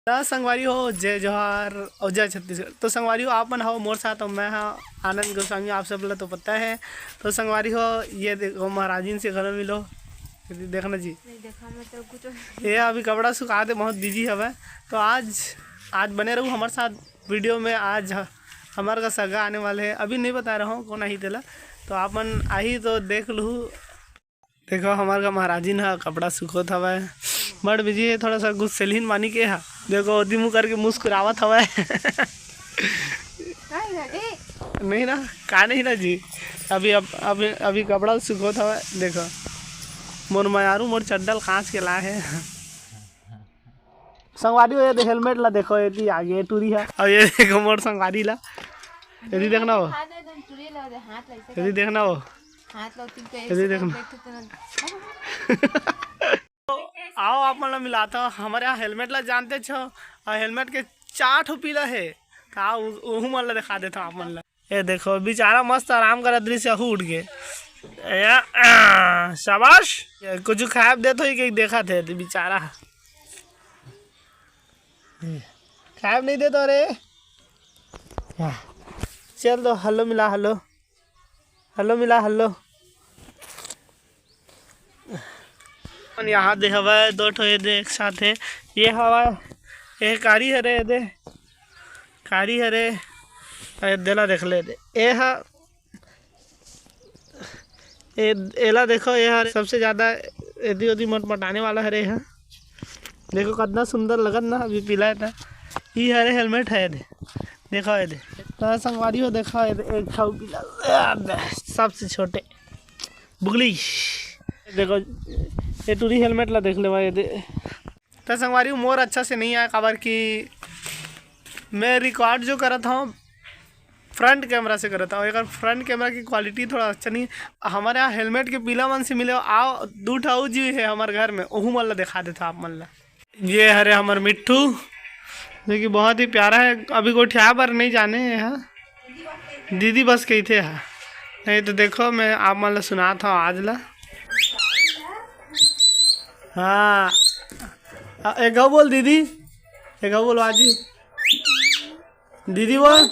संगवारी हो जय जोहार और जय छत्तीसगढ़। तो संगवारी हो आप मन हो मोर साथ और मैं हाँ आनंद गोस्वामी, आप सब तो पता है। तो संगवारी हो ये देखो महाराजीन से घर में मिलो, देखना जी नहीं देखा मैं तो कुछ। ये अभी कपड़ा सुखा दे, बहुत बिजी है। तो आज बने रहूँ हमारे साथ वीडियो में। आज हमारे का सगा आने वाले है, अभी नहीं बता रहा हूँ कौन आई तेला, तो आप मन आई तो देख लूँ। देखो हमारे का महाराजीन है कपड़ा सुखो था वह बड़ बिजी है, थोड़ा सा कुछ सेलिन मानी के है। देखो ओदी मुँह करके मुस्कुरावत हवा नहीं ना का नहीं ना जी, अभी कपड़ा सुखो था। देखो मोर मयारू मोर चड्डल कांच के ला है। संगवारी हो ये हेलमेट ला देखो, ये आगे टूरी है और ये देखो मोर संगवारी ला, यदि देखना हो यदि देखना हो यदि देखना आओ आप मतलब मिलाता हूँ। हमारे यहाँ हेलमेट ला जानते छो, और हेलमेट के 4 ठो पीला है। का वह मन ला दिखा देता हूँ आप मन ला। ये देखो बेचारा मस्त आराम कर दृश्य उठ के शाबाश। कुछ खाब दे तो ही देखा थे बेचारा खाब नहीं दे तो रे। चल दो हेलो मिला, हेलो हेलो मिला, हेलो। यहाँ दे हवा 2 ठो ये दे एक साथ है। ये हवा ये कारी हरे दे कारी हरे देला देख ले दे ये हा एला देखो ये हर सबसे ज़्यादा यदि उदी मटाने वाला हरे है। देखो कितना सुंदर लगत ना, अभी पीला था ये हरे हेलमेट है दे। देखो ये दे तो संगवारी हो देखो ये एक खाऊ पीला सबसे छोटे बुगली। देखो ये टूरी हेलमेट ला देख ले भाई दे। तो संगवारी मोर अच्छा से नहीं आया खबर कि मैं रिकॉर्ड जो कर रहा हूँ फ्रंट कैमरा से करता हूँ। अगर फ्रंट कैमरा की क्वालिटी थोड़ा अच्छा नहीं। हमारे यहाँ हेलमेट के पीला मन से मिले आओ 2 ठाऊ जी है हमारे घर में, ओहू मन ला दिखा देता आप मन ला। ये हरे हमारे मिट्ठू जो कि बहुत ही प्यारा है। अभी कोई ठ्या पर नहीं जाने है, दीदी बस कही थे है। नहीं तो देखो मैं आप मन ला सुना था आज ला। हाँ एक गाँव बोल दीदी, एक गाँव बोलो आजी दीदी बोल।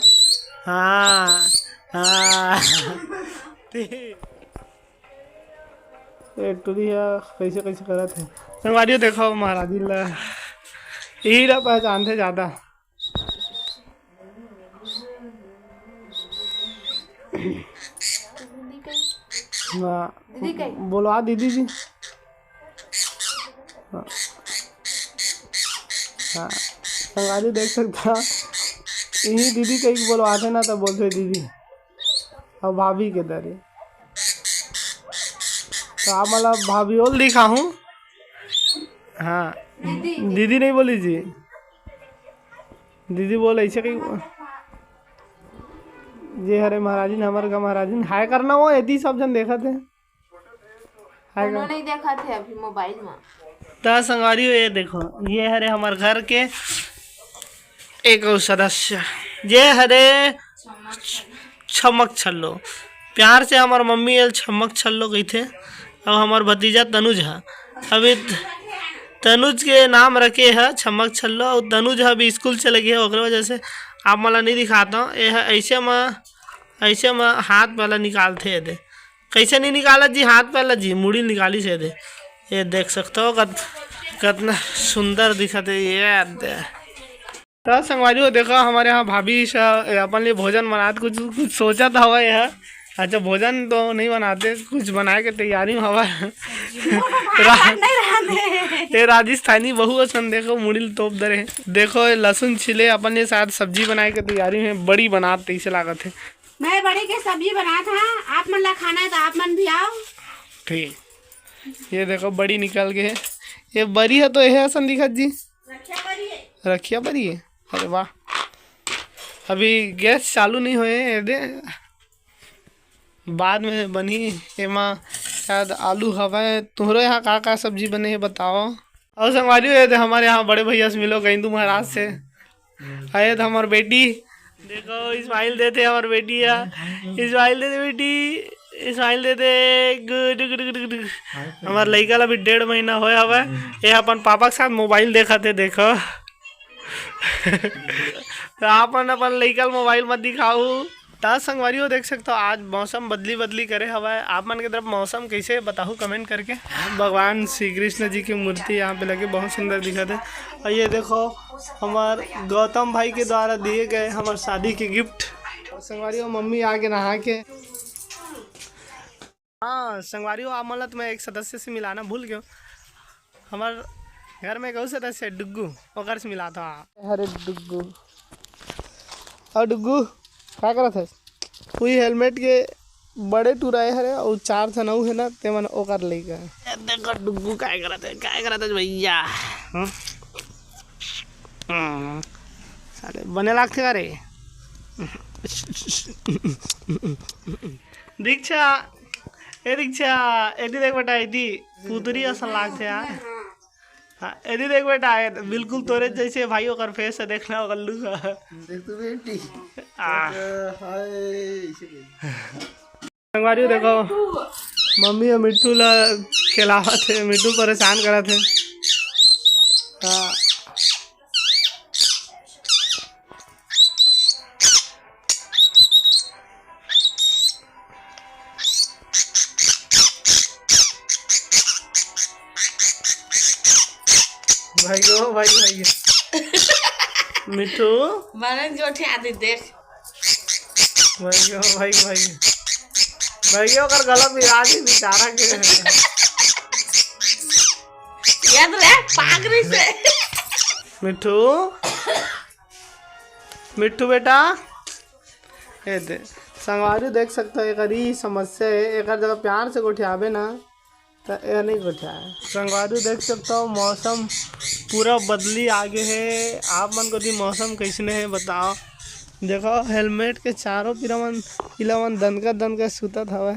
हाँ हाँ टूरी है कैसे कैसे करा थे संगवारी। देखो महाराजी ला यही ला पहचानते ज़्यादा। बोलो आ दीदी जी। हाँ संगवारी देख सकता यही दीदी कहीं बोलो आते ना तो बोलते दीदी और भाभी के दर। तो आप मतलब भाभी और लिखा हूँ। हाँ दीदी नहीं बोली जी, दीदी बोल ऐसे कहीं। ये हरे महाराजी हमारे का महाराजी हाय करना हो यदि सब जन देखा थे हाय कर नहीं देखा थे अभी मोबाइल में। तो संगवारी हो ये देखो ये हरे हमारे घर के एक सदस्य, ये हरे छमक छल्लो। प्यार से हमार मम्मी छमक छल्लो गई थे। अब हमार भतीजा तनुज है, अभी तनुज के नाम रखे है छमक छल्लो। और तनुज अभी स्कूल चले गए है, वजह से आप मला नहीं दिखाता हूँ। ये ऐसे में हाथ पहला निकालते है दे। कैसे नहीं निकाला जी हाथ पहला जी, मुड़ी निकाली से दे। ये देख सकते हो कितना सुंदर दिखते ये दे। तो संगवारी हो देखो हमारे यहाँ भाभी अपन लिए भोजन बनाते कुछ सोचा था हवा यह। अच्छा भोजन तो नहीं बनाते, कुछ बनाए के तैयारी में हवा ये राजस्थानी बहू असन देखो मुड़ी तोप दरे। देखो लहसुन छिले अपन लिए शायद सब्जी बनाए के तैयारी में बड़ी बनाते इसे लागत है। मैं बड़ी के सब्जी बना था, आप मन ला खाना है तो आप मन भी आओ। ठीक ये देखो बड़ी निकल गए है। ये बड़ी है तो यह असन दिखत जी रखिया बड़ी है। अरे वाह अभी गैस चालू नहीं हुए दे, बाद में बनी एमा शायद आलू हवा। तुम्हारे यहाँ का सब्जी बने है बताओ। और संगवारी हुए थे हमारे यहाँ बड़े भैया से मिलो गईंदू महाराज से आए थे। हमारी बेटी देखो इस्माइल देते हमारी बेटी है, इस्माइल देते बेटी इस्माइल देते गुड गुड गुड गुड। हमारे लड़का ला भी 1.5 महीना होया हवा। ये अपन पापा के साथ मोबाइल देखा थे। देखो तो अपन लइकल मोबाइल मत दिखाऊ। तो संगवारी देख सकते हो आज मौसम बदली बदली करे हवा है। आप मन की तरफ मौसम कैसे बताओ कमेंट करके। भगवान श्री कृष्ण जी की मूर्ति यहाँ पे लगे बहुत सुंदर दिखत है। और ये देखो हमार गौतम भाई के द्वारा दिए गए हमारे शादी के गिफ्ट। संगवारी मम्मी आके नहा के। हाँ संगवारी आप मतलब मैं एक सदस्य से मिलाना भूल गया। हमार घर में गौ सदस्य डुग्गू ओकर से मिला था। अरे डुग्गू और डुग्गू क्या करत है? कोई हेलमेट के बड़े टूराए हरे और 4 से 9 है ना ते मन ओकर लेगा। देखो डुग्गू क्या करत है भैया। साले बने लागते का रे। दीक्षा ए दीक्षा एदी देख बेटा एदी पुतरी असन लागते यार। हाँ एदी देख बेटा बिल्कुल तोरे जैसे भाई ओकर फेस है देखना ओकर लुक देख तू बेटी। संगवारी देखो मम्मी और मिट्टू ला खिलावा थे। मिट्टू परेशान करा थे। हाँ भाई मिट्टू बने जो आदि देख भाई ओकर गला में आज ही बेचारा के याद रे पागरी से। मिट्टू बेटा ए दे संगवारी देख सकते हो। एक समस्या है एक जगह प्यार से गोठियाबे ना तो यह नहीं गोठियाए। संगवारी देख सकते हो मौसम पूरा बदली आगे है। आप मन को दी मौसम कैसने है बताओ। देखो हेलमेट के चारों पिलावन दन का सुतत हवा।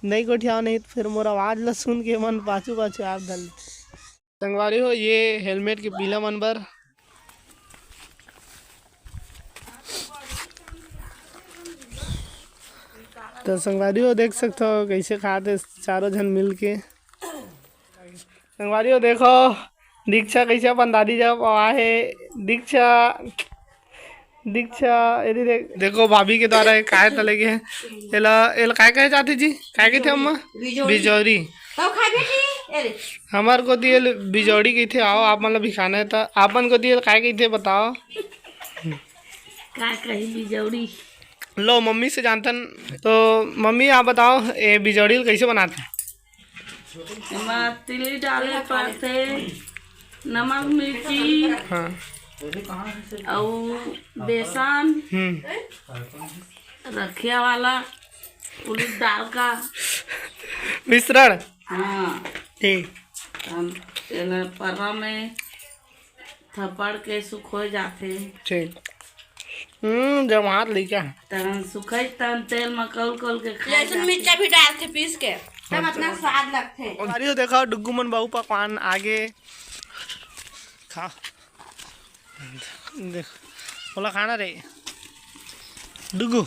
नहीं गोठियाओ नहीं तो फिर मोर आवाज ला सुन के मन पाछू आप धल। संगवारी हो ये हेलमेट के पीला मन बर तो संगवारी हो देख सकते हो कैसे खाते चारों जन मिल के। संगवारी हो देखो दीक्षा कैसे अपन दादी जब आवा है। दीक्षा यदि देखो भाभी के द्वारा काय तले के एला काय कहे जाती जी काय कहते अम्मा बिजौरी तो खा बेटी हमार को दिए बिजौड़ी कही थे। आओ आप मतलब भी खाना है तो आपन को दिए काय कही थे बताओ। का कही बिजौड़ी लो मम्मी से जानतन तो मम्मी आप बताओ ये बिजौड़ी कैसे बनाते हैं? तिली डाले पड़ते नमक मिर्ची हाँ और बेसन रखिया वाला उड़द दाल का मिश्रण। हाँ ठीक पर्रा में थप्पड़ के सुखो जाते। ठीक जब हाथ लेके तन सुखे तन तेल में कौल के लहसुन मिर्चा भी डाल के पीस के तब इतना स्वाद लगते। अरे देखो डुग्गू मन बहु पकवान आगे खा देख बोला खाना रे डुग्गू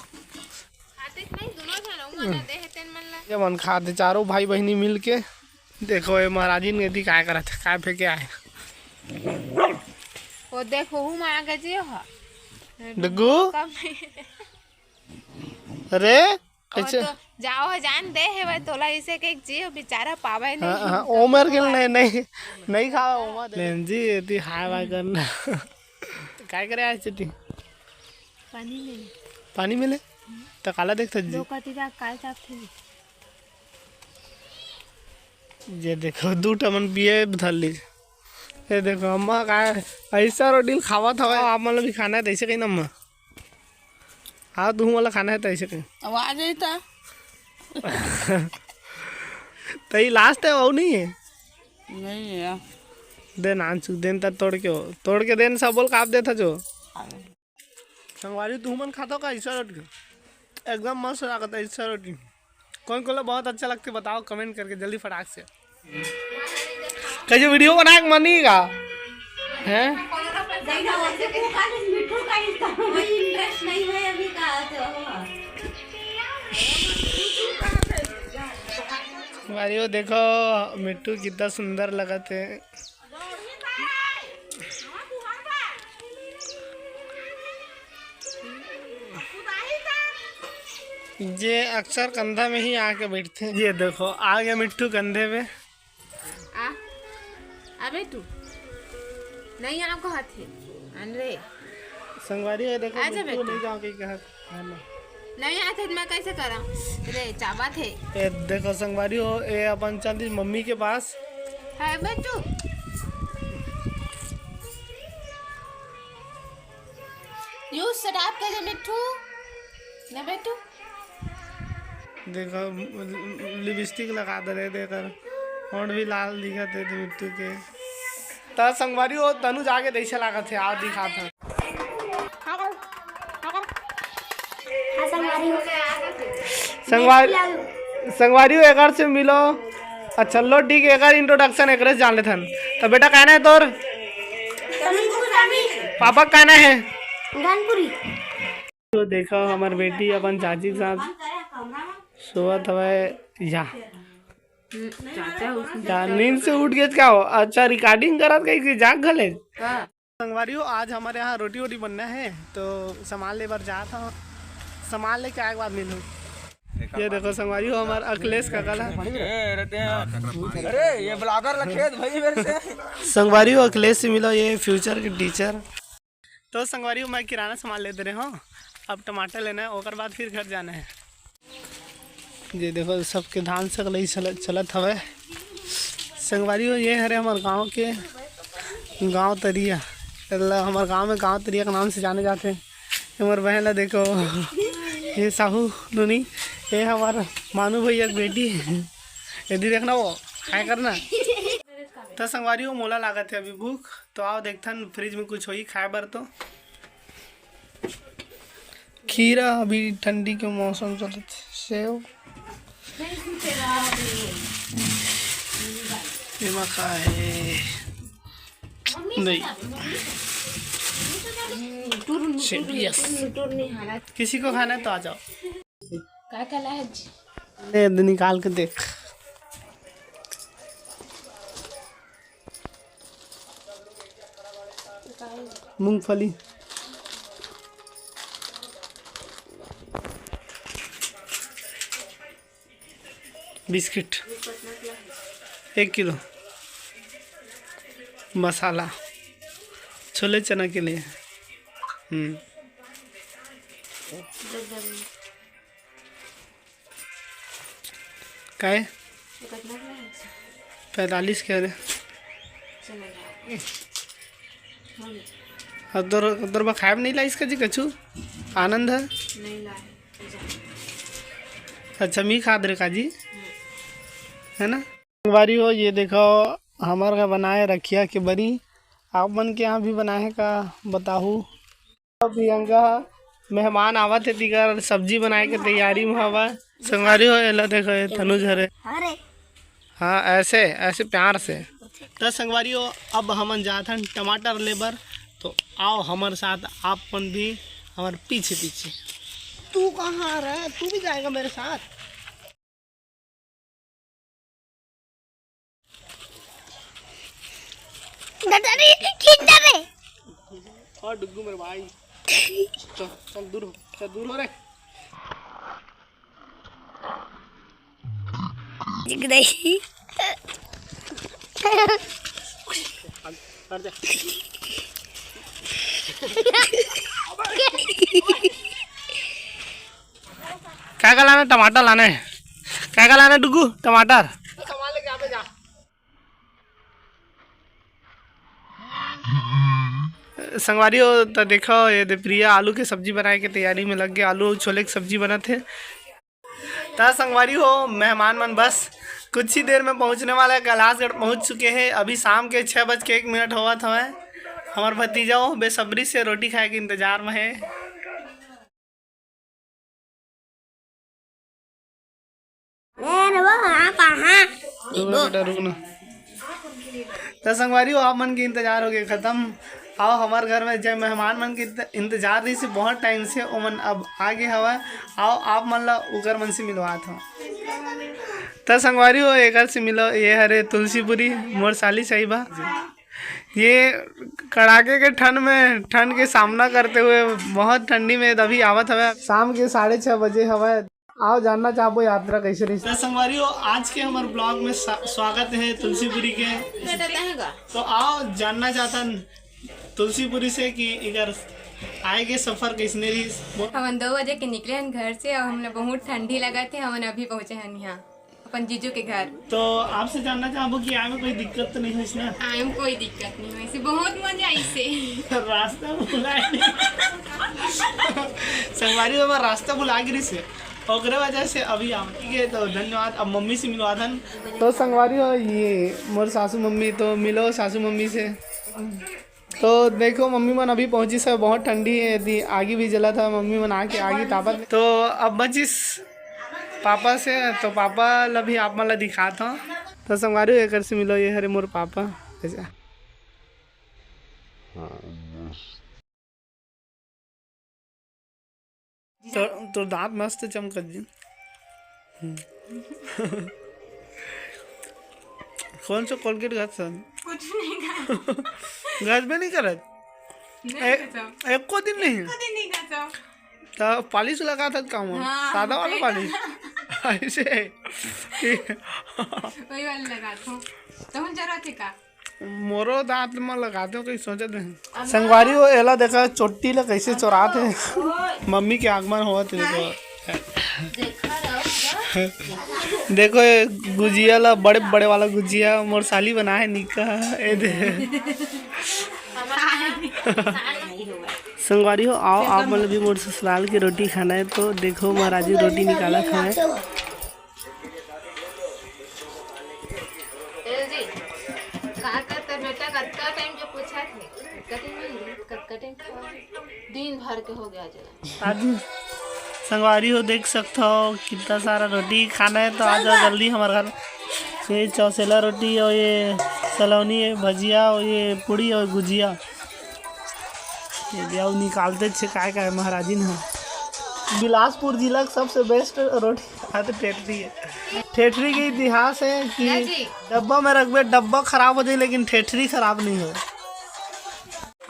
ये मन खाते चारों भाई बहनी मिल के। देखो ये महाराजी ने दी क्या करा था काय फेंके आए वो देखो हूँ माँ का जी हो डुग्गू अरे तो जाओ जान दे है भाई तोला इसे के जी बेचारा पावे नहीं। हाँ उमर के नहीं खावा उमर लेन जी ये हाय वाय करना काय करे आज चटी पानी मिले तो काला देखता जी काय थे ये देखो दूटा मन पिए धर ली। ये देखो अम्मा काय ऐसा रोटी खावा था आप मतलब भी खाना है तो ऐसे कहीं ना अम्मा हाँ तू वाला खाना है तो ऐसे कहीं आवाज आई था तो ये लास्ट है वो नहीं है नहीं है देन आंसू देन तक तोड़ के देन सब बोल काप देता जो संगवारी तू मन खाता का ऐसा रोटी एकदम मस्त लगता है ऐसा रोटी। कौन को बहुत अच्छा लगता है बताओ कमेंट करके जल्दी फटाक से। कैसे वीडियो बना के मनीगा हैं देखो मिट्टू कितना सुंदर लगा थे। ये अक्सर कंधा में ही आके बैठते हैं। ये देखो आ गया मिट्टू कंधे में। अबे तू नहीं आपको हाथी अरे संगवारी है देखो आजा मिट्टू बेटा। नहीं जाओ कहीं कहा नहीं आते मैं कैसे करा रे चाबा थे ये देखो संगवारी हो ये अपन चल मम्मी के पास। है बेटू यू शराब कर मिट्टू ना बेटू देखो लिपस्टिक लगा दे रहे देकर होंठ भी लाल दिखते थे मिट्टू के। तो संगवारी हो तनु जाके देखे लगा थे आओ दिखा था। संगवारी हो एक से मिलो। अच्छा लो ठीक है एक इंट्रोडक्शन एक जान ले थन। तो बेटा कहना है तोर पापा कहना है तो देखो हमारी बेटी अपन चाची के साथ सोवत हवे या नींद से उठ गए क्या हो। अच्छा रिकॉर्डिंग करत कहीं जाग गले। संगवारी हो आज हमारे यहाँ रोटी वोटी बनना है तो सामान ले बार जा था सामान लेके आए के बाद मिलूँ। ये देखो संगवारी हो हमारा अखिलेश का कल अरे ये ब्लॉगर लखेत भाई मेरे से। संगवारी हो अखिलेश से मिलो ये फ्यूचर के टीचर। तो संगवारी हो मैं किराना सामान ले दे रहे हूँ अब टमाटर लेना है और बाद फिर घर जाना है। ये देखो सबके धान से लई चलत हवे। संगवारी हो ये हरे हमारे गांव के गांव तरिया हमारे गांव में गांव तरिया के नाम से जाने जाते हैं। हमारे बहन ला देखो ये साहू नूनी ये हमारा मानू भैया की बेटी यदि देखना वो क्या करना। तो संगवारी हो मोला लागत है अभी भूख तो आओ देखता फ्रिज में कुछ हो ही खाए बर। तो खीरा अभी ठंडी के मौसम चलते सेव नहीं किसी को खाना है तो आ जाओ। ले निकाल के देख मूंगफली बिस्किट 1 किलो मसाला छोले चना के लिए क्या है 45 कह रहे उधर खाए नहीं ला इसका जी कछु आनंद है अच्छा मी खा दे काजी है ना। बारी हो ये देखो हमारे का बनाए रखिया के बरी आप मन के यहाँ भी बनाए का बताहू। प्रियंका मेहमान आवत है तिकर सब्जी बनाए के तैयारी में हवा। संगवारी हो एला देखो ये तनुज हरे हाँ ऐसे ऐसे प्यार से। तो संगवारी हो अब हमन जात हन टमाटर लेबर तो आओ हमारे साथ आपन भी हमारे पीछे पीछे। तू कहाँ रहे तू भी जाएगा मेरे साथ। और डुग्गू मेरे भाई चल दूर हो रे। क्या क्या लाना टमाटर लाना है क्या क्या लाना डुग्गू टमाटर सामान लेके आवे जा। संगवारी हो तो देखो ये प्रिया आलू की सब्जी बनाए के तैयारी में लग गए। आलू छोले की सब्जी बना थे। तो संगवारी हो मेहमान मन बस कुछ ही देर में पहुंचने वाला है। कैलाशगढ़ पहुंच चुके हैं। अभी शाम के 6:01 हुआ था। हमारे भतीजा हो बेसब्री से रोटी खाए के इंतजार में है। रुकना तो संगवारी हो आप मन के इंतजार हो गए खत्म। आओ हमारे घर में जब मेहमान मन के इंतजार रही से बहुत टाइम से ओमन अब आगे हवा। आओ आप मन ला उकर मन से मिलवा था। तो संगवारी हो एक से मिलो ये हरे तुलसीपुरी मोर साली साहिबा। ये कड़ाके के ठंड के सामना करते हुए बहुत ठंडी में अभी आवत हवा। शाम के 6:30 बजे हवा आओ जानना चाहो यात्रा कैसे रही। तो संगवारियों आज के हमारे ब्लॉग में स्वागत है तुलसीपुरी के। तो आओ जानना चाहता तुलसीपुरी से कि इधर आए के सफर किसने रही। हम 2 बजे के निकले हैं घर से और हमने बहुत ठंडी लगा थे। हम अभी पहुँचे हैं यहाँ अपन जीजू के घर। तो आपसे जानना चाहूँ कि आए में कोई दिक्कत तो नहीं हुई इसमें? आए में कोई दिक्कत नहीं हुई, बहुत मजा आई से। रास्ता भुला नहीं संगवारी में रास्ता भुला गिरी से ओकरे वजह से अभी आम ठीक है। तो धन्यवाद। अब मम्मी से मिलवा था। तो संगवारी हो ये मोर सासू मम्मी, तो मिलो सासू मम्मी से। तो देखो मम्मी मन अभी पहुंची सब, बहुत ठंडी है, आगे भी जला था मम्मी मन आके आगे तापत। तो अब बचिस पापा से, तो पापा ला भी आप मला दिखाता हूँ। तो संगवारी एक से मिलो, ये हरे मोर पापा ऐसा। तो दांत मस्त चमकत जी। कौन सा कोलगेट घात सन? कुछ नहीं घास में नहीं करत एक को दिन नहीं तो पॉलिश लगा था काम सादा वाला पॉलिश ऐसे वही वाला लगा तो जरूरत है का मोरो दांत में लगाते हो कहीं सोचते हैं। संगवारी हो एला देखा चोटी ला कैसे चोराते हैं। मम्मी के आगमन हुआ थे देखो ये गुजिया ला बड़े बड़े वाला गुजिया मोर साली बना है निका ए दे। संगवारी हो आओ आप मतलब भी मोर ससुराल की रोटी खाना है। तो देखो महाराजी रोटी निकाला खाए। दिन भर के हो गया आज संगवारी हो देख सकते हो कितना सारा रोटी खाना है। तो आ जाओ जल्दी हमारे घर। ये चौसेला रोटी और ये सलौनी है, भजिया और ये पूड़ी और गुजिया ये भी निकालते थे काय महाराजी ने। बिलासपुर जिला का सबसे बेस्ट रोटी ठेठरी है। ठेठरी के इतिहास है कि डब्बा में रखबे डब्बा खराब हो जाए लेकिन ठेठरी खराब नहीं हो।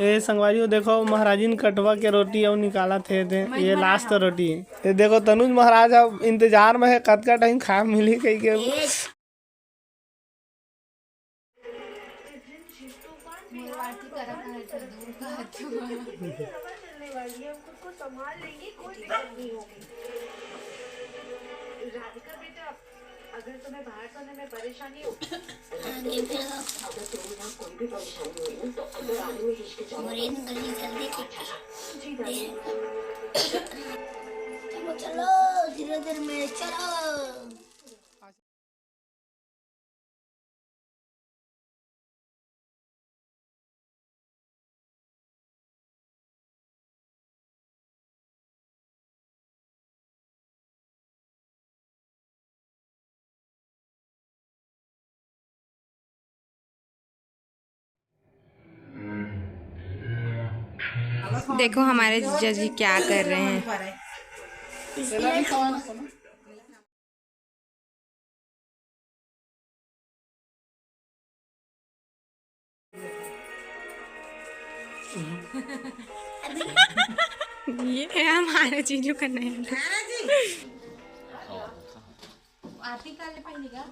ये संगवारी देखो महाराजी ने कटवा के रोटी और निकाला थे ये लास्ट रोटी है। ये देखो तनुज महाराज अब इंतजार में है कद का टाइम खा मिली कहीं के। अगर तुम्हें बाहर सोने में परेशानी हो चलो धीरे धीरे में चलो। देखो हमारे जीजा जी क्या कर रहे हैं। ये है हमारे जीजू का नया आरती का ले पहनेगा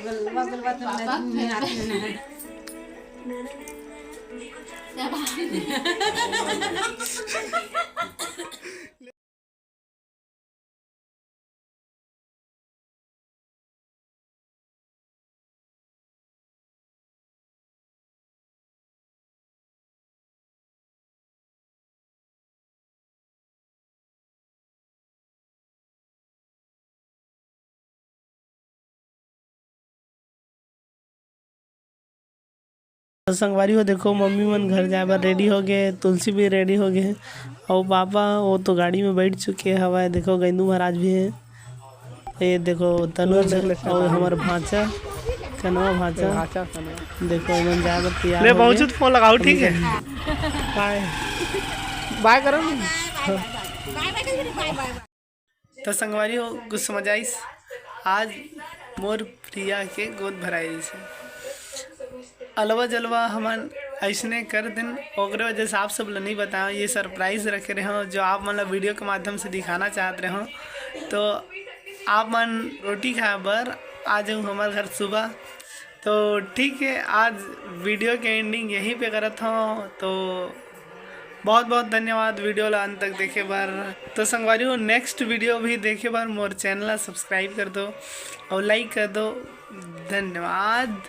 गलवा गलवा तो नहीं आती संगवारी हो देखो मम्मी मन घर जाए बार रेडी हो गए, तुलसी भी रेडी हो गए और पापा वो तो गाड़ी में बैठ चुके हैं। हवा देखो गेंदू महाराज भी है। ये देखो तनुज और हमारे भांचा कनवा भांचा देखो मन जाए बार तैयार ले पहुंचो तो फोन लगाओ ठीक है। बाय बाय करो। तो संगवारी हो कुछ समझ आई आज मोर प्रिया के गोद भराई से अलवा जलवा हमन ऐसने कर दिन ओकरे वजह से आप सब नहीं बताओ। ये सरप्राइज़ रखे रहे हो जो आप मतलब वीडियो के माध्यम से दिखाना चाहते रहे हो। तो आप मन रोटी खाए बर आ जाऊँ हमारे घर सुबह। तो ठीक है, आज वीडियो के एंडिंग यहीं पे करत हूँ। तो बहुत बहुत धन्यवाद वीडियो ला अंत तक देखे बार। तो संगवारी नेक्स्ट वीडियो भी देखे बार मोर चैनल ला सब्सक्राइब कर दो और लाइक कर दो। धन्यवाद।